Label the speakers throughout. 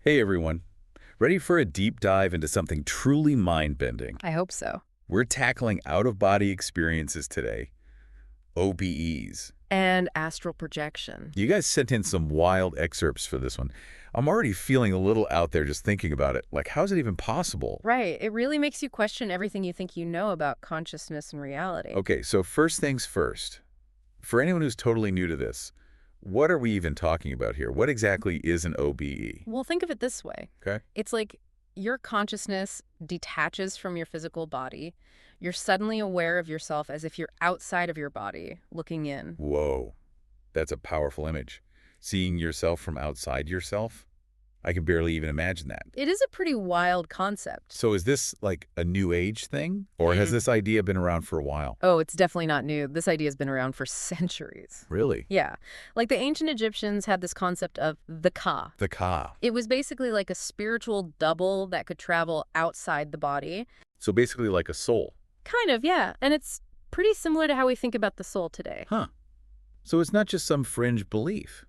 Speaker 1: Hey everyone, ready for a deep dive into something truly mind-bending?
Speaker 2: I hope so.
Speaker 1: We're tackling out-of-body experiences today, OBEs.
Speaker 2: And astral projection.
Speaker 1: You guys sent in some wild excerpts for this one. I'm already feeling a little out there just thinking about it. Like, how is it even possible?
Speaker 2: Right. It really makes you question everything you think you know about consciousness and reality.
Speaker 1: Okay, so first things first. For anyone who's totally new to this, what are we even talking about here? What exactly is an OBE?
Speaker 2: Well, think of it this way.
Speaker 1: Okay.
Speaker 2: It's like your consciousness detaches from your physical body. You're suddenly aware of yourself as if you're outside of your body, looking in.
Speaker 1: Whoa, that's a powerful image. Seeing yourself from outside yourself? I can barely even imagine that.
Speaker 2: It is a pretty wild concept.
Speaker 1: So is this like a new age thing? Or has this idea been around for a while?
Speaker 2: Oh, it's definitely not new. This idea has been around for centuries.
Speaker 1: Really?
Speaker 2: Yeah. Like the ancient Egyptians had this concept of the Ka.
Speaker 1: The Ka.
Speaker 2: It was basically like a spiritual double that could travel outside the body.
Speaker 1: So basically like a soul.
Speaker 2: Kind of, yeah. And it's pretty similar to how we think about the soul today.
Speaker 1: Huh. So it's not just some fringe belief.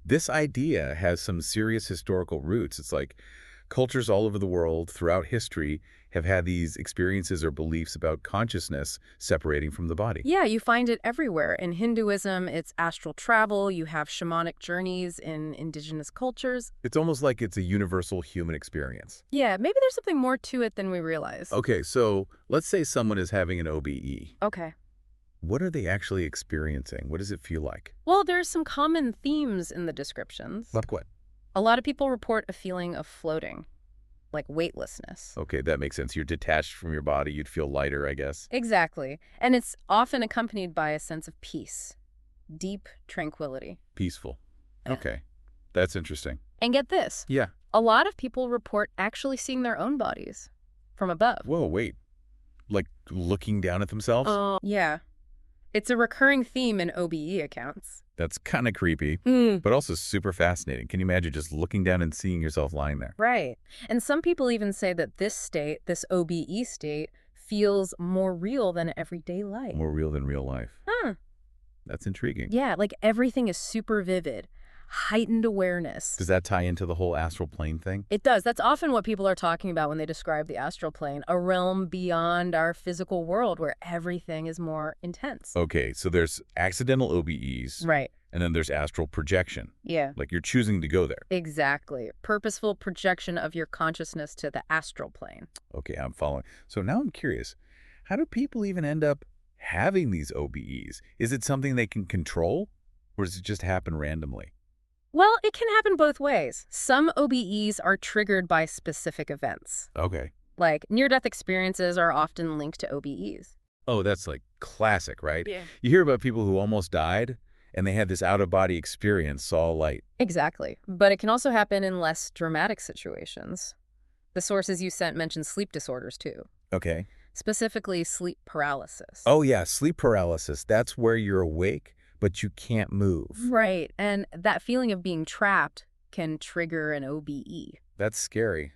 Speaker 1: This idea has some serious historical roots. It's like cultures all over the world throughout history have had these experiences or beliefs about consciousness separating from the body.
Speaker 2: Yeah, you find it everywhere. In Hinduism, it's astral travel. You have shamanic journeys in indigenous cultures.
Speaker 1: It's almost like it's a universal human experience.
Speaker 2: Yeah, maybe there's something more to it than we realize.
Speaker 1: Okay, so let's say someone is having an OBE.
Speaker 2: Okay.
Speaker 1: What are they actually experiencing? What does it feel like?
Speaker 2: Well, there's some common themes in the descriptions.
Speaker 1: Like what?
Speaker 2: A lot of people report a feeling of floating, like weightlessness.
Speaker 1: Okay, that makes sense. You're detached from your body. You'd feel lighter, I guess.
Speaker 2: Exactly. And it's often accompanied by a sense of peace, deep tranquility.
Speaker 1: Peaceful.
Speaker 2: Yeah.
Speaker 1: Okay, that's interesting.
Speaker 2: And get this,
Speaker 1: Yeah.
Speaker 2: a lot of people report actually seeing their own bodies from above.
Speaker 1: Whoa, wait. Like looking down at themselves?
Speaker 2: Yeah. It's a recurring theme in OBE accounts.
Speaker 1: That's kind of creepy, but also super fascinating. Can you imagine just looking down and seeing yourself lying there?
Speaker 2: Right. And some people even say that this state, this OBE state, feels more real than everyday life.
Speaker 1: More real than real life.
Speaker 2: Huh.
Speaker 1: That's intriguing.
Speaker 2: Yeah, like everything is super vivid, heightened awareness.
Speaker 1: Does that tie into the whole astral plane thing?
Speaker 2: It does. That's often what people are talking about when they describe the astral plane, a realm beyond our physical world where everything is more intense.
Speaker 1: Okay, so there's accidental OBEs,
Speaker 2: Right.
Speaker 1: and then there's astral projection.
Speaker 2: Yeah.
Speaker 1: Like you're choosing to go there.
Speaker 2: Exactly. Purposeful projection of your consciousness to the astral plane.
Speaker 1: Okay, I'm following. So now I'm curious, how do people even end up having these OBEs? Is it something they can control, or does it just happen randomly?
Speaker 2: Well, it can happen both ways. Some OBEs are triggered by specific events.
Speaker 1: Okay.
Speaker 2: Like near-death experiences are often linked to OBEs.
Speaker 1: Oh, that's like classic, right?
Speaker 2: Yeah.
Speaker 1: You hear about people who almost died, and they had this out-of-body experience, saw light.
Speaker 2: Exactly. But it can also happen in less dramatic situations. The sources you sent mention sleep disorders, too.
Speaker 1: Okay.
Speaker 2: Specifically, sleep paralysis.
Speaker 1: Oh, yeah, sleep paralysis. That's where you're awake, but you can't move.
Speaker 2: Right. And that feeling of being trapped can trigger an OBE.
Speaker 1: That's scary.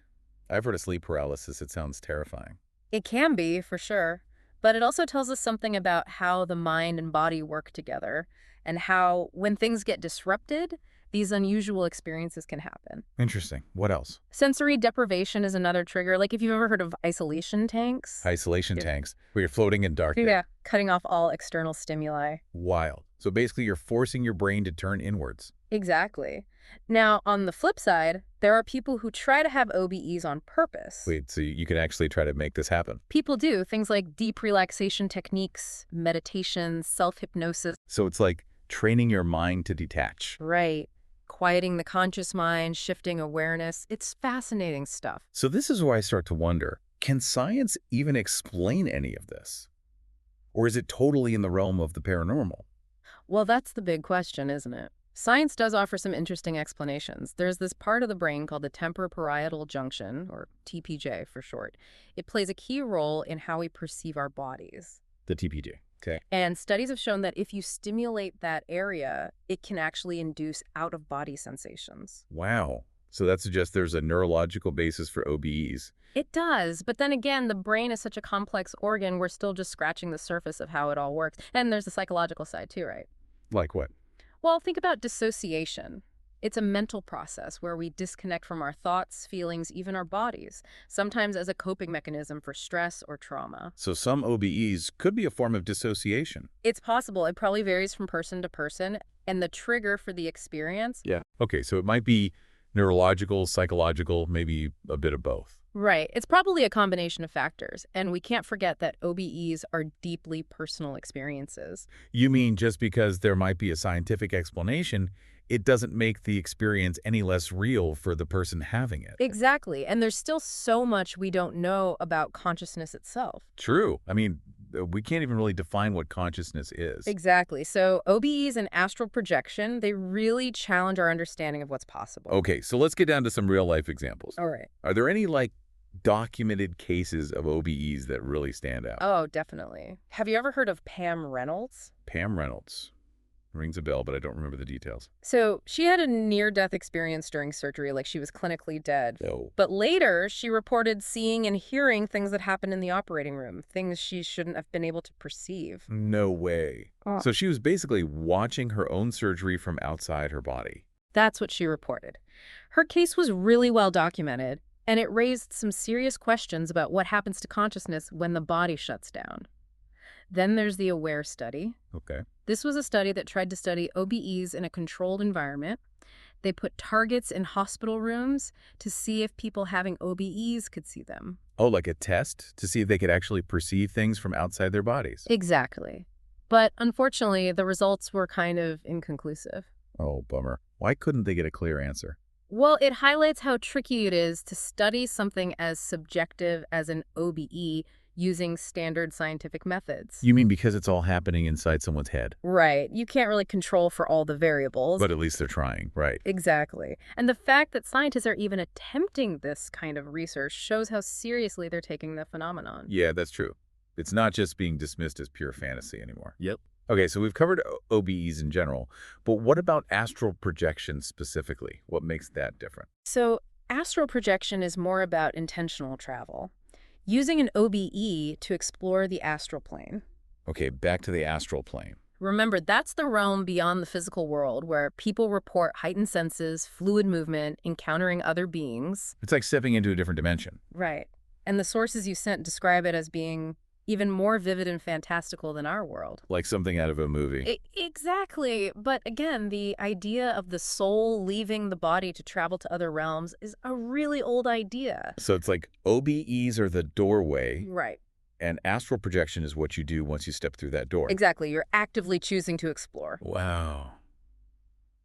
Speaker 1: I've heard of sleep paralysis. It sounds terrifying.
Speaker 2: It can be, for sure. But it also tells us something about how the mind and body work together and how, when things get disrupted, these unusual experiences can happen.
Speaker 1: Interesting. What else?
Speaker 2: Sensory deprivation is another trigger. Like if you've ever heard of isolation tanks.
Speaker 1: Isolation
Speaker 2: Yeah.
Speaker 1: tanks, where you're floating in darkness.
Speaker 2: Yeah, cutting off all external stimuli.
Speaker 1: Wild. So basically, you're forcing your brain to turn inwards.
Speaker 2: Exactly. Now, on the flip side, there are people who try to have OBEs on purpose.
Speaker 1: Wait, so you can actually try to make this happen?
Speaker 2: People do things like deep relaxation techniques, meditation, self-hypnosis.
Speaker 1: So it's like training your mind to detach.
Speaker 2: Right. Quieting the conscious mind, shifting awareness. It's fascinating stuff.
Speaker 1: So this is where I start to wonder, can science even explain any of this? Or is it totally in the realm of the paranormal?
Speaker 2: Well, that's the big question, isn't it? Science does offer some interesting explanations. There's this part of the brain called the temporoparietal junction, or TPJ for short. It plays a key role in how we perceive our bodies.
Speaker 1: The TPJ. Okay.
Speaker 2: And studies have shown that if you stimulate that area, it can actually induce out-of-body sensations.
Speaker 1: Wow. So that suggests there's a neurological basis for OBEs.
Speaker 2: It does, but then again, the brain is such a complex organ, we're still just scratching the surface of how it all works. And there's the psychological side too, right?
Speaker 1: Like what?
Speaker 2: Well, think about dissociation. It's a mental process where we disconnect from our thoughts, feelings, even our bodies, sometimes as a coping mechanism for stress or trauma.
Speaker 1: So some OBEs could be a form of dissociation.
Speaker 2: It's possible. It probably varies from person to person, and the trigger for the experience.
Speaker 1: Yeah. Okay, so it might be neurological, psychological, maybe a bit of both.
Speaker 2: Right. It's probably a combination of factors, and we can't forget that OBEs are deeply personal experiences.
Speaker 1: You mean just because there might be a scientific explanation, it doesn't make the experience any less real for the person having it?
Speaker 2: Exactly. And there's still so much we don't know about consciousness itself.
Speaker 1: True. I mean, we can't even really define what consciousness is.
Speaker 2: Exactly. So OBEs and astral projection, they really challenge our understanding of what's possible.
Speaker 1: Okay, so let's get down to some real-life examples.
Speaker 2: All right.
Speaker 1: Are there any, documented cases of OBEs that really stand out?
Speaker 2: Oh, definitely. Have you ever heard of Pam Reynolds?
Speaker 1: Pam Reynolds. Rings a bell, but I don't remember the details.
Speaker 2: So she had a near-death experience during surgery, like she was clinically dead.
Speaker 1: No.
Speaker 2: But later, she reported seeing and hearing things that happened in the operating room, things she shouldn't have been able to perceive.
Speaker 1: No way.
Speaker 2: Oh.
Speaker 1: So she was basically watching her own surgery from outside her body.
Speaker 2: That's what she reported. Her case was really well documented, and it raised some serious questions about what happens to consciousness when the body shuts down. Then there's the AWARE study.
Speaker 1: Okay.
Speaker 2: This was a study that tried to study OBEs in a controlled environment. They put targets in hospital rooms to see if people having OBEs could see them.
Speaker 1: Oh, like a test to see if they could actually perceive things from outside their bodies.
Speaker 2: Exactly. But unfortunately, the results were kind of inconclusive.
Speaker 1: Oh, bummer. Why couldn't they get a clear answer?
Speaker 2: Well, it highlights how tricky it is to study something as subjective as an OBE using standard scientific methods.
Speaker 1: You mean because it's all happening inside someone's head?
Speaker 2: Right. You can't really control for all the variables.
Speaker 1: But at least they're trying, right?
Speaker 2: Exactly. And the fact that scientists are even attempting this kind of research shows how seriously they're taking the phenomenon.
Speaker 1: Yeah, that's true. It's not just being dismissed as pure fantasy anymore.
Speaker 3: Yep.
Speaker 1: Okay, so we've covered OBEs in general, but what about astral projection specifically? What makes that different?
Speaker 2: So, astral projection is more about intentional travel, using an OBE to explore the astral plane.
Speaker 1: Okay, back to the astral plane.
Speaker 2: Remember, that's the realm beyond the physical world where people report heightened senses, fluid movement, encountering other beings.
Speaker 1: It's like stepping into a different dimension.
Speaker 2: Right. And the sources you sent describe it as being even more vivid and fantastical than our world.
Speaker 1: Like something out of a movie.
Speaker 2: Exactly. But again, the idea of the soul leaving the body to travel to other realms is a really old idea.
Speaker 1: So it's like OBEs are the doorway,
Speaker 2: Right.
Speaker 1: and astral projection is what you do once you step through that door.
Speaker 2: Exactly. You're actively choosing to explore.
Speaker 1: Wow.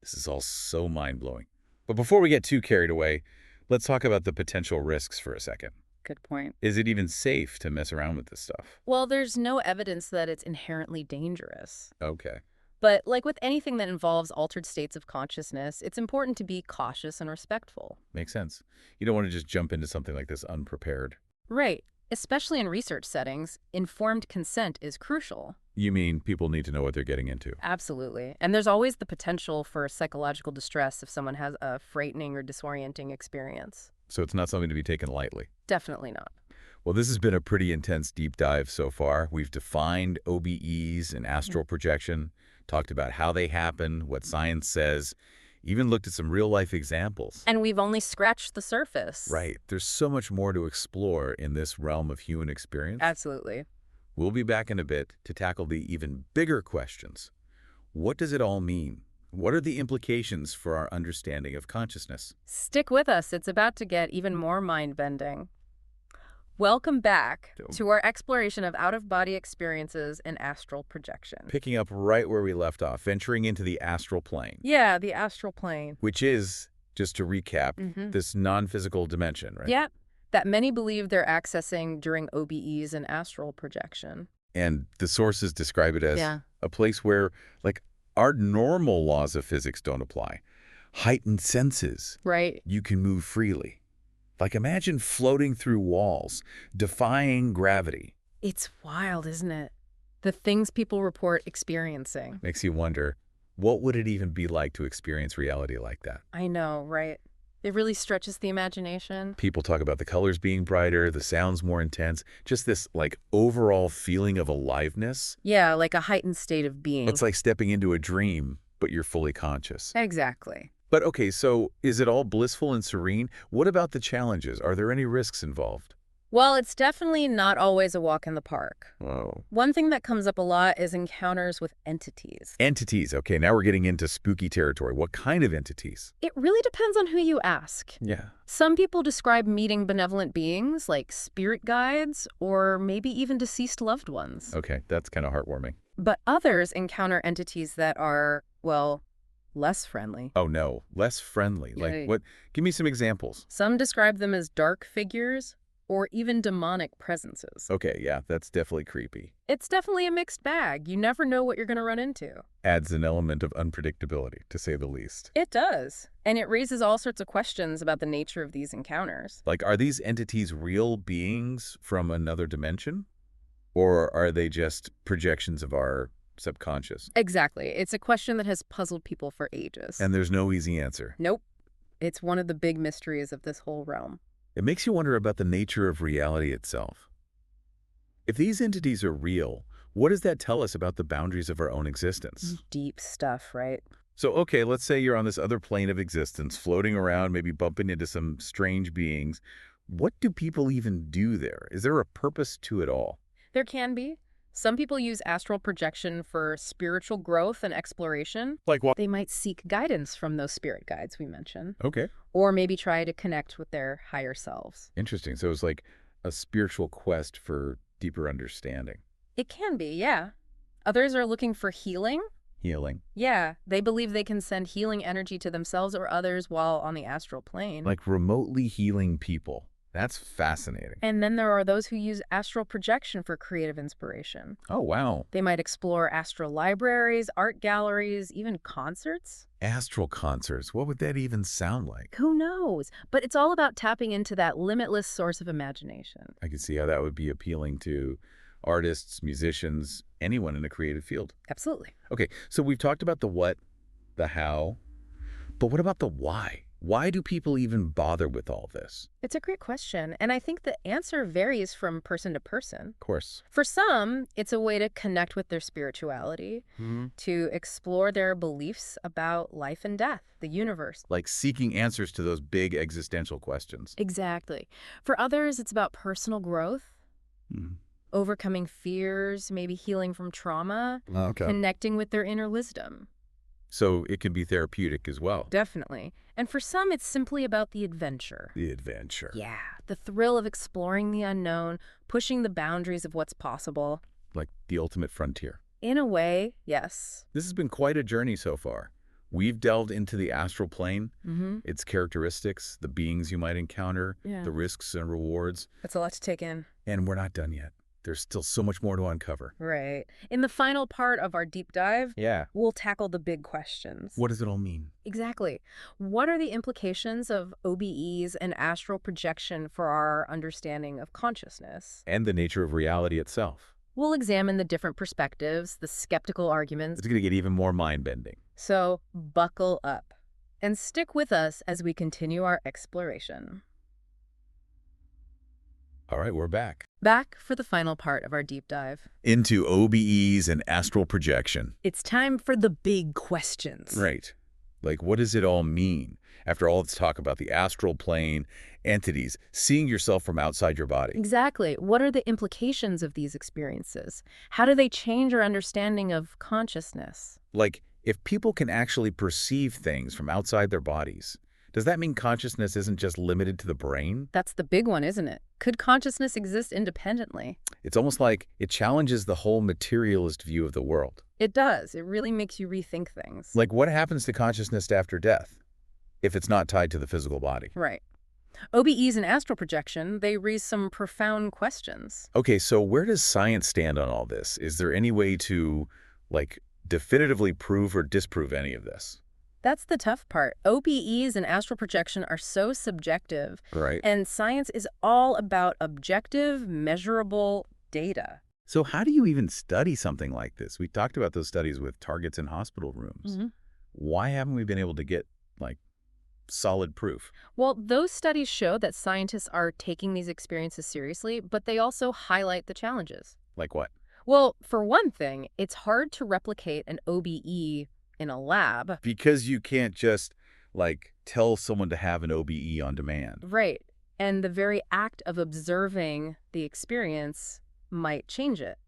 Speaker 1: This is all so mind-blowing. But before we get too carried away, let's talk about the potential risks for a second.
Speaker 2: Good point.
Speaker 1: Is it even safe to mess around with this stuff?
Speaker 2: Well, there's no evidence that it's inherently dangerous.
Speaker 1: Okay.
Speaker 2: But like with anything that involves altered states of consciousness, it's important to be cautious and respectful.
Speaker 1: Makes sense. You don't want to just jump into something like this unprepared.
Speaker 2: Right. Especially in research settings, informed consent is crucial.
Speaker 1: You mean people need to know what they're getting into?
Speaker 2: Absolutely. And there's always the potential for psychological distress if someone has a frightening or disorienting experience.
Speaker 1: So it's not something to be taken lightly.
Speaker 2: Definitely not.
Speaker 1: Well, this has been a pretty intense deep dive so far. We've defined OBEs and astral projection, talked about how they happen, what science says, even looked at some real-life examples.
Speaker 2: And we've only scratched the surface.
Speaker 1: Right. There's so much more to explore in this realm of human experience.
Speaker 2: Absolutely.
Speaker 1: We'll be back in a bit to tackle the even bigger questions. What does it all mean? What are the implications for our understanding of consciousness?
Speaker 2: Stick with us. It's about to get even more mind-bending. Welcome back to our exploration of out-of-body experiences and astral projection.
Speaker 1: Picking up right where we left off, venturing into the astral plane.
Speaker 2: Yeah, the astral plane.
Speaker 1: Which is, just to recap, this non-physical dimension, right?
Speaker 2: Yeah, that many believe they're accessing during OBEs and astral projection.
Speaker 1: And the sources describe it as
Speaker 2: Yeah.
Speaker 1: a place where, our normal laws of physics don't apply. Heightened senses.
Speaker 2: Right.
Speaker 1: You can move freely. Imagine floating through walls, defying gravity.
Speaker 2: It's wild, isn't it? The things people report experiencing.
Speaker 1: Makes you wonder, what would it even be like to experience reality like that?
Speaker 2: I know, right? It really stretches the imagination.
Speaker 1: People talk about the colors being brighter, the sounds more intense, just this, overall feeling of aliveness.
Speaker 2: Yeah, like a heightened state of being.
Speaker 1: It's like stepping into a dream, but you're fully conscious.
Speaker 2: Exactly.
Speaker 1: But okay, so is it all blissful and serene? What about the challenges? Are there any risks involved?
Speaker 2: Well, it's definitely not always a walk in the park.
Speaker 1: Oh.
Speaker 2: One thing that comes up a lot is encounters with entities.
Speaker 1: Entities. Okay, now we're getting into spooky territory. What kind of entities?
Speaker 2: It really depends on who you ask.
Speaker 1: Yeah.
Speaker 2: Some people describe meeting benevolent beings like spirit guides or maybe even deceased loved ones.
Speaker 1: Okay, that's kind of heartwarming.
Speaker 2: But others encounter entities that are, well, less friendly.
Speaker 1: Oh no, less friendly. Like
Speaker 2: Right.
Speaker 1: what? Give me some examples.
Speaker 2: Some describe them as dark figures or even demonic presences.
Speaker 1: Okay, yeah, that's definitely creepy.
Speaker 2: It's definitely a mixed bag. You never know what you're going to run into.
Speaker 1: Adds an element of unpredictability, to say the least.
Speaker 2: It does. And it raises all sorts of questions about the nature of these encounters.
Speaker 1: Like, are these entities real beings from another dimension? Or are they just projections of our subconscious?
Speaker 2: Exactly. It's a question that has puzzled people for ages.
Speaker 1: And there's no easy answer.
Speaker 2: Nope. It's one of the big mysteries of this whole realm.
Speaker 1: It makes you wonder about the nature of reality itself. If these entities are real, what does that tell us about the boundaries of our own existence?
Speaker 2: Deep stuff, right?
Speaker 1: So, okay, let's say you're on this other plane of existence, floating around, maybe bumping into some strange beings. What do people even do there? Is there a purpose to it all?
Speaker 2: There can be. Some people use astral projection for spiritual growth and exploration.
Speaker 1: Like what?
Speaker 2: They might seek guidance from those spirit guides we mentioned,
Speaker 1: Okay.
Speaker 2: or maybe try to connect with their higher selves.
Speaker 1: Interesting. So it's like a spiritual quest for deeper understanding.
Speaker 2: It can be, yeah. Others are looking for healing.
Speaker 1: Healing.
Speaker 2: Yeah, they believe they can send healing energy to themselves or others while on the astral plane.
Speaker 1: Like remotely healing people. That's fascinating.
Speaker 2: And then there are those who use astral projection for creative inspiration.
Speaker 1: Oh, wow.
Speaker 2: They might explore astral libraries, art galleries, even concerts.
Speaker 1: Astral concerts. What would that even sound like?
Speaker 2: Who knows? But it's all about tapping into that limitless source of imagination.
Speaker 1: I can see how that would be appealing to artists, musicians, anyone in a creative field.
Speaker 2: Absolutely.
Speaker 1: Okay, so we've talked about the what, the how, but what about the why? Why do people even bother with all this?
Speaker 2: It's a great question, and I think the answer varies from person to person.
Speaker 1: Of course.
Speaker 2: For some, it's a way to connect with their spirituality, to explore their beliefs about life and death, the universe.
Speaker 1: Like seeking answers to those big existential questions.
Speaker 2: Exactly. For others, it's about personal growth,
Speaker 1: Mhm.
Speaker 2: overcoming fears, maybe healing from trauma,
Speaker 1: Okay.
Speaker 2: connecting with their inner wisdom.
Speaker 1: So it can be therapeutic as well.
Speaker 2: Definitely. And for some, it's simply about the adventure.
Speaker 1: The adventure.
Speaker 2: Yeah, the thrill of exploring the unknown, pushing the boundaries of what's possible.
Speaker 1: Like the ultimate frontier.
Speaker 2: In a way, yes.
Speaker 1: This has been quite a journey so far. We've delved into the astral plane,
Speaker 2: Mm-hmm.
Speaker 1: its characteristics, the beings you might encounter,
Speaker 2: Yeah.
Speaker 1: the risks and rewards,
Speaker 2: That's a lot to take in.
Speaker 1: and we're not done yet. There's still so much more to uncover.
Speaker 2: Right. In the final part of our deep dive,
Speaker 1: Yeah.
Speaker 2: we'll tackle the big questions.
Speaker 1: What does it all mean?
Speaker 2: Exactly. What are the implications of OBEs and astral projection for our understanding of consciousness?
Speaker 1: And the nature of reality itself.
Speaker 2: We'll examine the different perspectives, the skeptical arguments.
Speaker 1: It's going to get even more mind-bending.
Speaker 2: So buckle up and stick with us as we continue our exploration.
Speaker 1: All right, we're back.
Speaker 2: Back for the final part of our deep dive.
Speaker 1: Into OBEs and astral projection.
Speaker 2: It's time for the big questions.
Speaker 1: Right. Like, what does it all mean? After all this talk about the astral plane, entities, seeing yourself from outside your body.
Speaker 2: Exactly. What are the implications of these experiences? How do they change our understanding of consciousness?
Speaker 1: Like, if people can actually perceive things from outside their bodies, does that mean consciousness isn't just limited to the brain?
Speaker 2: That's the big one, isn't it? Could consciousness exist independently?
Speaker 1: It's almost like it challenges the whole materialist view of the world.
Speaker 2: It does. It really makes you rethink things.
Speaker 1: Like, what happens to consciousness after death if it's not tied to the physical body?
Speaker 2: Right. OBEs and astral projection, they raise some profound questions.
Speaker 1: Okay, so where does science stand on all this? Is there any way to, like, definitively prove or disprove any of this?
Speaker 2: That's the tough part. OBEs and astral projection are so subjective,
Speaker 1: Right.
Speaker 2: and science is all about objective, measurable data.
Speaker 1: So how do you even study something like this? We talked about those studies with targets in hospital rooms. Why haven't we been able to get, like, solid proof?
Speaker 2: Well, those studies show that scientists are taking these experiences seriously, but they also highlight the challenges.
Speaker 1: Like what?
Speaker 2: Well, for one thing, it's hard to replicate an OBE in a lab.
Speaker 1: Because you can't just, like tell someone to have an OBE on demand.
Speaker 2: Right. And the very act of observing the experience might change it.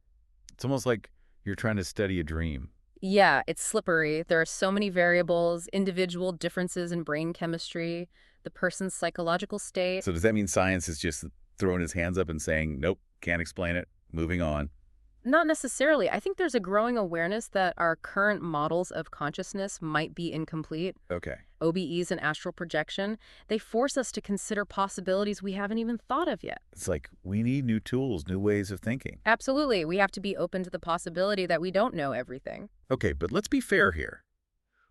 Speaker 1: It's almost like you're trying to study a dream.
Speaker 2: Yeah, it's slippery. There are so many variables, individual differences in brain chemistry, the person's psychological state.
Speaker 1: So does that mean science is just throwing his hands up and saying, nope, can't explain it, moving on?
Speaker 2: Not necessarily. I think there's a growing awareness that our current models of consciousness might be incomplete.
Speaker 1: Okay.
Speaker 2: OBEs and astral projection, they force us to consider possibilities we haven't even thought of yet.
Speaker 1: It's like we need new tools, new ways of thinking.
Speaker 2: Absolutely. We have to be open to the possibility that we don't know everything.
Speaker 1: Okay, but let's be fair here.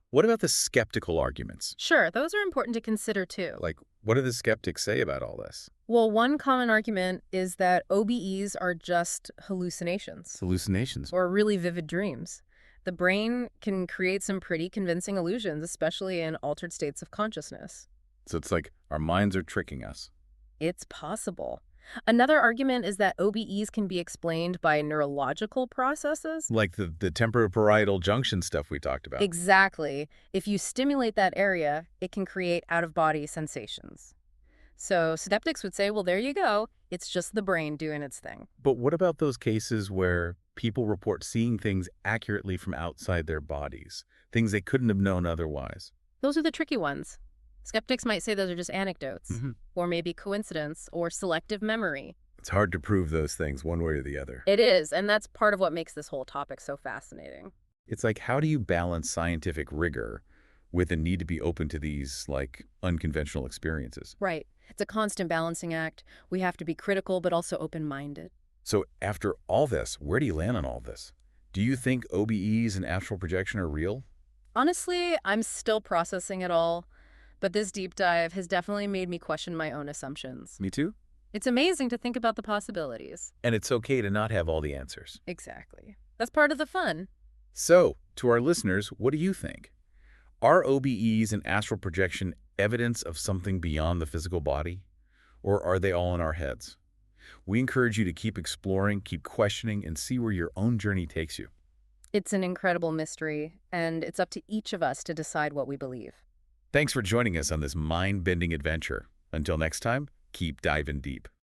Speaker 1: What about the skeptical arguments?
Speaker 2: Sure, those are important to consider too.
Speaker 1: Like, what do the skeptics say about all this?
Speaker 2: Well, one common argument is that OBEs are just hallucinations
Speaker 1: Hallucinations.
Speaker 2: or really vivid dreams. The brain can create some pretty convincing illusions, especially in altered states of consciousness.
Speaker 1: So it's like our minds are tricking us.
Speaker 2: It's possible. Another argument is that OBEs can be explained by neurological processes.
Speaker 1: Like the temporoparietal junction stuff we talked about.
Speaker 2: Exactly. If you stimulate that area, it can create out-of-body sensations. So skeptics would say, well, there you go. It's just the brain doing its thing.
Speaker 1: But what about those cases where people report seeing things accurately from outside their bodies, things they couldn't have known otherwise?
Speaker 2: Those are the tricky ones. Skeptics might say those are just anecdotes,
Speaker 1: Mm-hmm.
Speaker 2: or maybe coincidence, or selective memory.
Speaker 1: It's hard to prove those things one way or the other.
Speaker 2: It is, and that's part of what makes this whole topic so fascinating.
Speaker 1: It's like, how do you balance scientific rigor with the need to be open to these, like, unconventional experiences?
Speaker 2: Right. It's a constant balancing act. We have to be critical, but also open-minded.
Speaker 1: So after all this, where do you land on all this? Do you think OBEs and astral projection are real?
Speaker 2: Honestly, I'm still processing it all, but this deep dive has definitely made me question my own assumptions.
Speaker 1: Me too.
Speaker 2: It's amazing to think about the possibilities.
Speaker 1: And it's okay to not have all the answers.
Speaker 2: Exactly. That's part of the fun.
Speaker 1: So, to our listeners, what do you think? Are OBEs and astral projection evidence of something beyond the physical body? Or are they all in our heads? We encourage you to keep exploring, keep questioning, and see where your own journey takes you.
Speaker 2: It's an incredible mystery, and it's up to each of us to decide what we believe.
Speaker 1: Thanks for joining us on this mind-bending adventure. Until next time, keep diving deep.